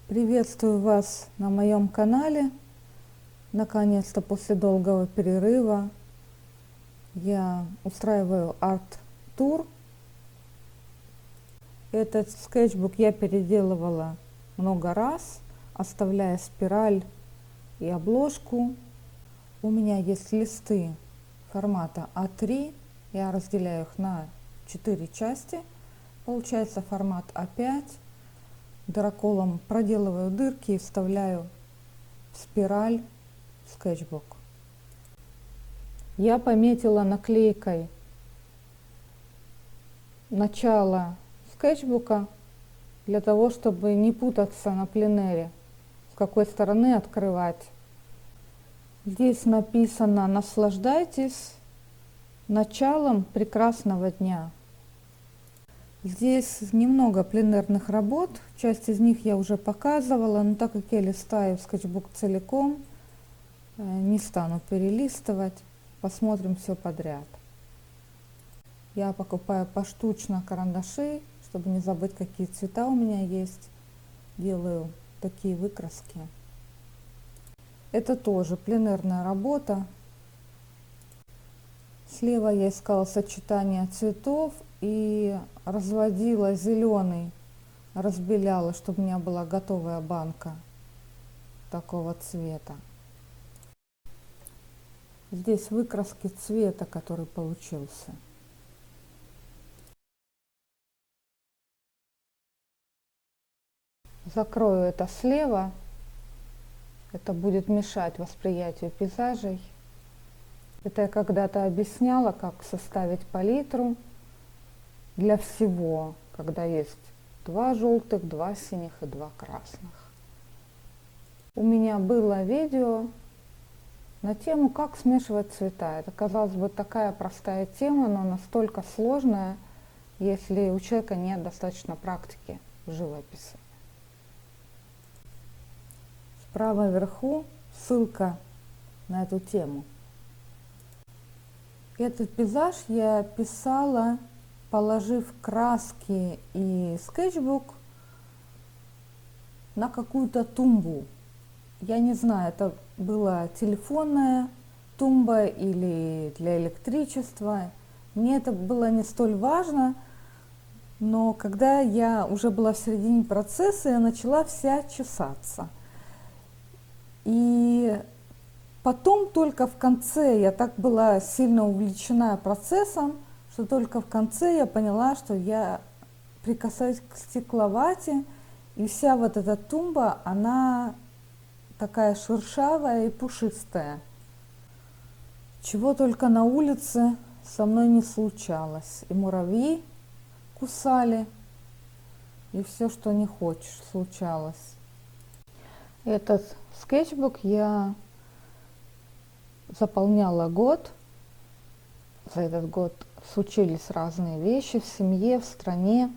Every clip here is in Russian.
Приветствую вас на моем канале. Наконец-то после долгого перерыва я устраиваю арт-тур. Этот скетчбук я переделывала много раз, оставляя спираль и обложку. У меня есть листы формата А3. Я разделяю их на 4 части. Получается формат А5. Драколом проделываю дырки и вставляю в спираль скетчбук. Я пометила наклейкой начало скетчбука для того, чтобы не путаться на пленэре, с какой стороны открывать. Здесь написано: наслаждайтесь началом прекрасного дня. Здесь немного пленэрных работ, часть из них я уже показывала, но так как я листаю скетчбук целиком, не стану перелистывать, посмотрим все подряд. Я покупаю поштучно карандаши, чтобы не забыть, какие цвета у меня есть. Делаю такие выкраски. Это тоже пленэрная работа. Слева я искала сочетание цветов и разводила зеленый, разбеляла, чтобы у меня была готовая банка такого цвета. Здесь выкраски цвета, который получился. Закрою это слева. Это будет мешать восприятию пейзажей. Это я когда-то объясняла, как составить палитру для всего, когда есть 2 желтых, 2 синих и 2 красных. У меня было видео на тему, как смешивать цвета. Это, казалось бы, такая простая тема, но настолько сложная, если у человека нет достаточно практики в живописи. Справа вверху ссылка на эту тему. Этот пейзаж я писала, положив краски и скетчбук на какую-то тумбу. Я не знаю, это была телефонная тумба или для электричества. Мне это было не столь важно, но когда я уже была в середине процесса, я начала вся чесаться. И потом только в конце я так была сильно увлечена процессом, что только в конце я поняла, что я прикасаюсь к стекловате, и вся вот эта тумба, она такая шершавая и пушистая. Чего только на улице со мной не случалось. И муравьи кусали, и все, что не хочешь, случалось. Этот скетчбук я заполняла год. За этот год случились разные вещи в семье, в стране.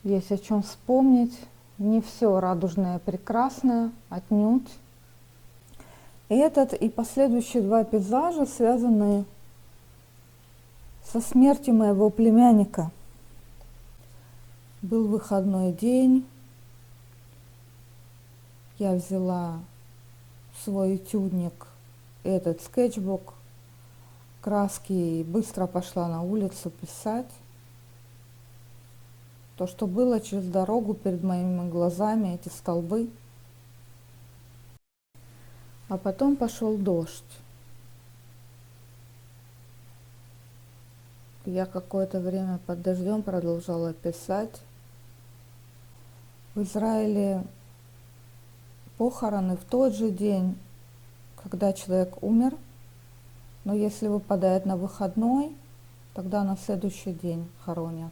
Есть о чем вспомнить. Не все радужное и прекрасное, отнюдь. И этот и последующие 2 пейзажа связаны со смертью моего племянника. Был выходной день. Я взяла свой этюдник, этот скетчбук, краски и быстро пошла на улицу писать. То, что было через дорогу перед моими глазами, эти столбы. А потом пошел дождь. Я какое-то время под дождем продолжала писать. В Израиле похороны в тот же день, когда человек умер, но если выпадает на выходной, тогда на следующий день хоронят.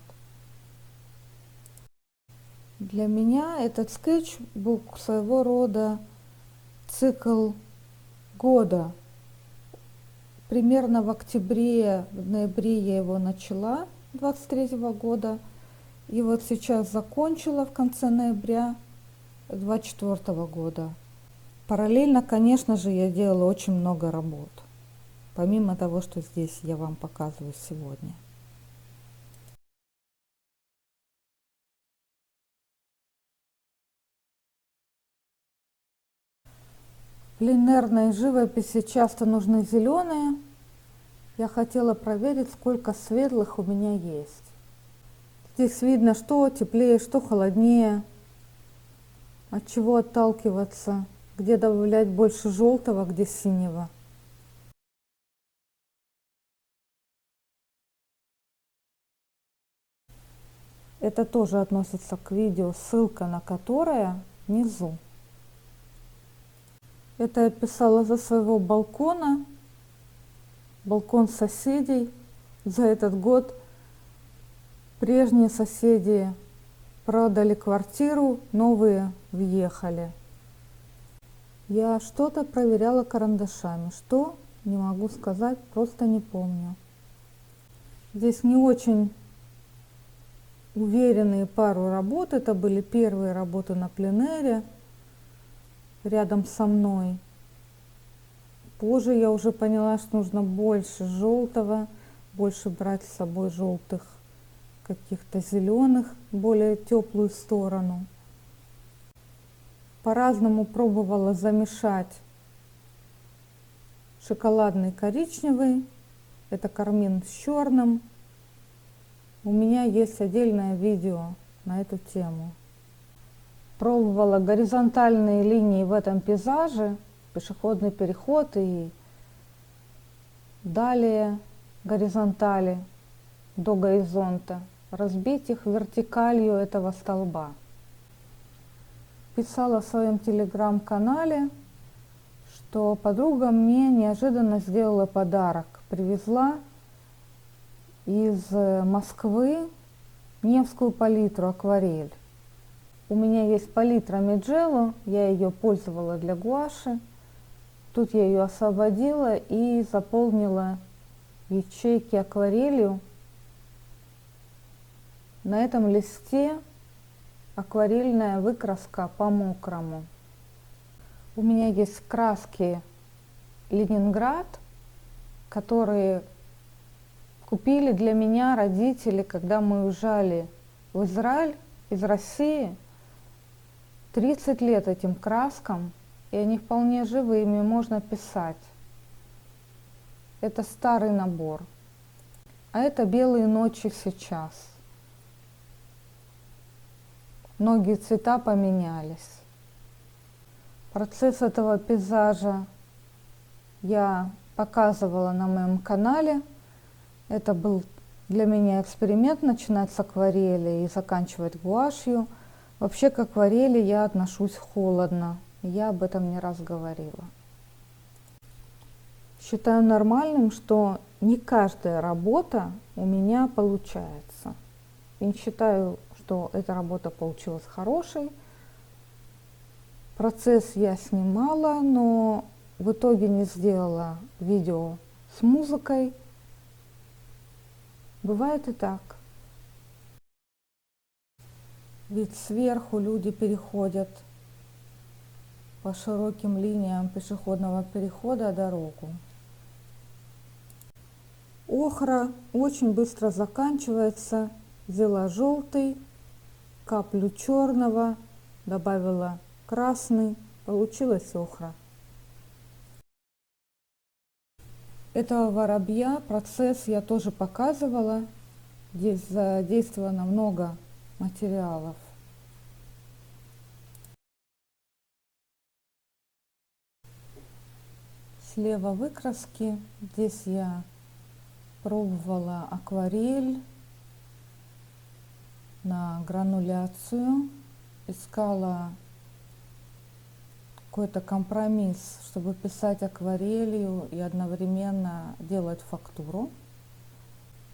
Для меня этот скетчбук своего рода цикл года. Примерно в октябре, в ноябре я его начала, 23-го года, и вот сейчас закончила в конце ноября 24-го года. Параллельно, конечно же, я делала очень много работ, помимо того, что здесь я вам показываю сегодня. пленерной живописи часто нужны зеленые. Я хотела проверить, сколько светлых у меня есть. Здесь видно, что теплее, что холоднее, от чего отталкиваться, где добавлять больше желтого, где синего. Это тоже относится к видео, ссылка на которое внизу. Это я писала за своего балкона, балкон соседей. За этот год прежние соседи продали квартиру, новые въехали. Я что-то проверяла карандашами. Что? Не могу сказать, просто не помню. Здесь не очень уверенные пару работ. Это были первые работы на пленэре рядом со мной. Позже я уже поняла, что нужно больше желтого, больше брать с собой желтых, каких-то зеленых, более теплую сторону. По-разному пробовала замешать шоколадный коричневый, это кармин с черным. У меня есть отдельное видео на эту тему. Пробовала горизонтальные линии в этом пейзаже, пешеходный переход и далее горизонтали до горизонта, разбить их вертикалью этого столба. Писала в своем телеграм-канале, что подруга мне неожиданно сделала подарок. Привезла из Москвы Невскую палитру акварель. У меня есть палитра Меджело, я ее пользовала для гуаши. Тут я ее освободила и заполнила ячейки акварелью. На этом листе акварельная выкраска по мокрому. У меня есть краски Ленинград, которые купили для меня родители, когда мы уезжали в Израиль из России. 30 лет этим краскам, и они вполне живы, ими можно писать. Это старый набор. А это белые ночи сейчас. Многие цвета поменялись. Процесс этого пейзажа я показывала на моем канале. Это был для меня эксперимент, начинать с акварели и заканчивать гуашью. Вообще к акварели я отношусь холодно. Я об этом не раз говорила. Считаю нормальным, что не каждая работа у меня получается. И не считаю, что эта работа получилась хорошей. Процесс я снимала, но в итоге не сделала видео с музыкой. Бывает и так. Ведь сверху люди переходят по широким линиям пешеходного перехода дорогу. Охра очень быстро заканчивается. Взяла желтый, каплю черного, добавила красный, получилась охра. Этого воробья процесс я тоже показывала. Здесь задействовано много материалов. Слева выкраски. Здесь я пробовала акварель на грануляцию. Искала какой-то компромисс, чтобы писать акварелью и одновременно делать фактуру.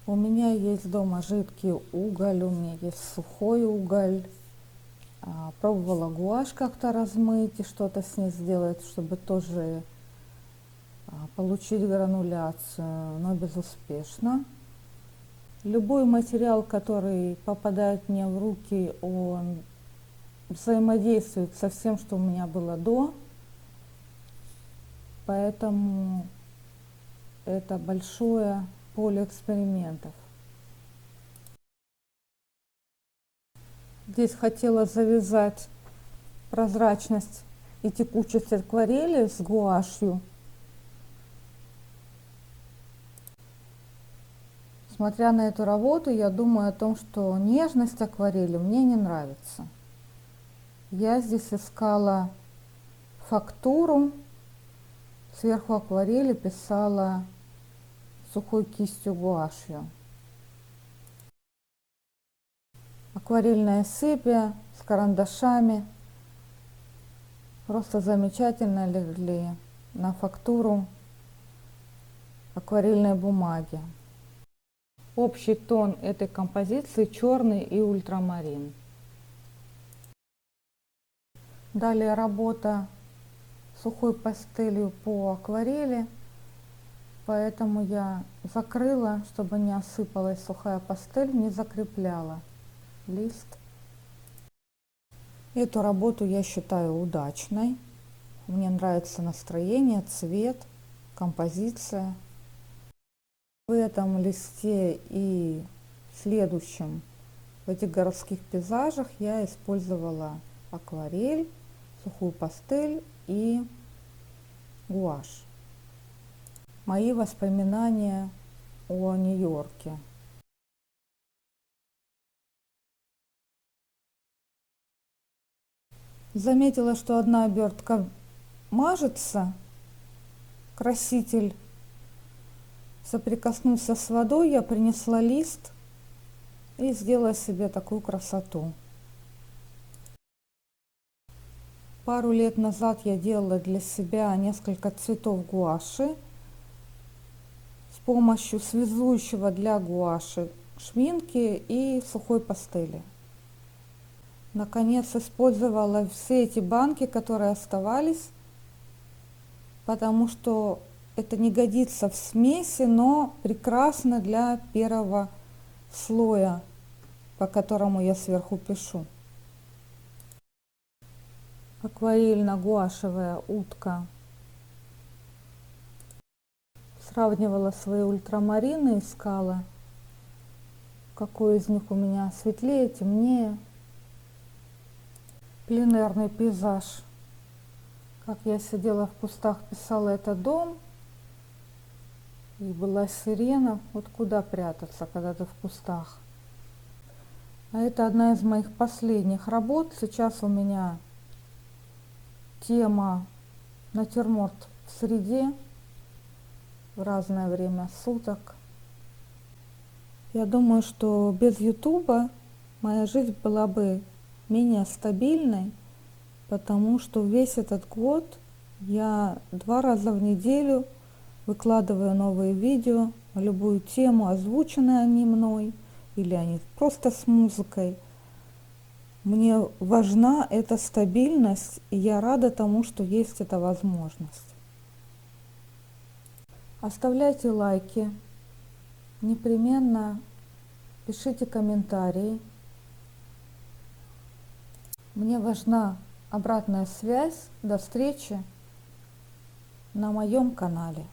У меня есть дома жидкий уголь, у меня есть сухой уголь. Пробовала гуашь как-то размыть и что-то с ней сделать, чтобы тоже получить грануляцию, но безуспешно. Любой материал, который попадает мне в руки, он взаимодействует со всем, что у меня было до. Поэтому это большое поле экспериментов. Здесь хотела завязать прозрачность и текучесть акварели с гуашью. Смотря на эту работу, я думаю о том, что нежность акварели мне не нравится. Я здесь искала фактуру, сверху акварели писала сухой кистью гуашью. Акварельная сыпь с карандашами просто замечательно легли на фактуру акварельной бумаги. Общий тон этой композиции черный и ультрамарин. Далее работа сухой пастелью по акварели, поэтому я закрыла, чтобы не осыпалась сухая пастель, не закрепляла лист. Эту работу я считаю удачной. Мне нравится настроение, цвет, композиция. В этом листе и в следующем, в этих городских пейзажах, я использовала акварель, сухую пастель и гуашь. Мои воспоминания о Нью-Йорке. Заметила, что одна обертка мажется, краситель соприкоснулся с водой, я принесла лист и сделала себе такую красоту. Пару лет назад я делала для себя несколько цветов гуаши с помощью связующего для гуаши шминки и сухой пастели. Наконец использовала все эти банки, которые оставались, потому что это не годится в смеси, но прекрасно для первого слоя, по которому я сверху пишу. Акварельно-гуашевая утка. Сравнивала свои ультрамарины, искала, какой из них у меня светлее, темнее. Пленерный пейзаж. Как я сидела в кустах, писала этот дом, и была сирена. Вот куда прятаться, когда ты в кустах. А это одна из моих последних работ. Сейчас у меня тема натюрморт в среде, в разное время суток. Я думаю, что без Ютуба моя жизнь была бы менее стабильной, потому что весь этот год я 2 раза в неделю выкладываю новые видео на любую тему, озвученные они мной, или они просто с музыкой. Мне важна эта стабильность, и я рада тому, что есть эта возможность. Оставляйте лайки, непременно пишите комментарии. Мне важна обратная связь. До встречи на моем канале.